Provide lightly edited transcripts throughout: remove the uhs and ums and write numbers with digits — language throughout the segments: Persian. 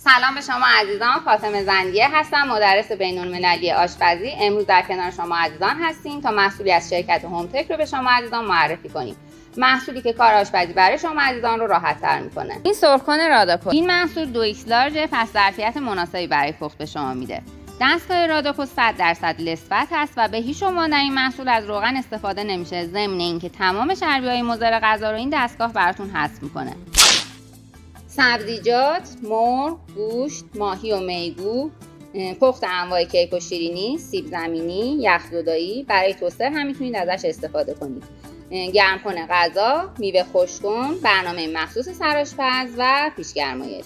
سلام به شما عزیزان، فاطمه زندیه هستم، مدرس بین‌المللی آشپزی. امروز در کنار شما عزیزان هستیم تا محصولی از شرکت هومتک رو به شما عزیزان معرفی کنیم. محصولی که کار آشپزی برای شما عزیزان رو راحت‌تر می‌کنه. این سرخ‌کن راداکو. این محصول 2x لارژ، پس ظرفیت مناسبی برای پخت به شما میده. دستگاه راداکو 100% لثت هست و به هیچ عنوان در این محصول از روغن استفاده نمیشه، ضمن اینکه تمام چربی‌های مضر غذا رو این دستگاه براتون حذف می‌کنه. سبزیجات، مرغ، گوشت، ماهی و میگو، پخت انواع کیک و شیرینی، سیب زمینی، یخ‌زدایی، برای توستر هم میتونید ازش استفاده کنید. گرمکن غذا، میوه خشک‌کن، برنامه مخصوص سرآشپز و پیشگرمایش.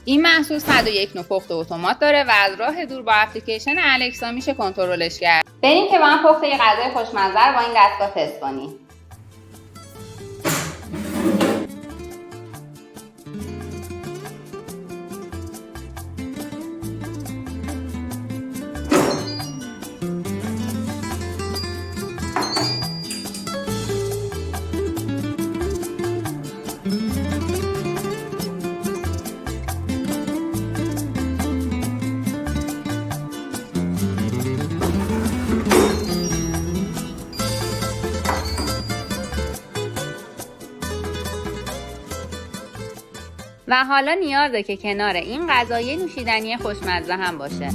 این محصول 101 نوع پخت اتومات داره و از راه دور با اپلیکیشن الکسا میشه کنترلش کرد. بریم که با هم پخت یه غذای خوشمزه رو با این دستگاه تست کنیم. و حالا نیازه که کنار این غذا یه نوشیدنی خوشمزه هم باشه.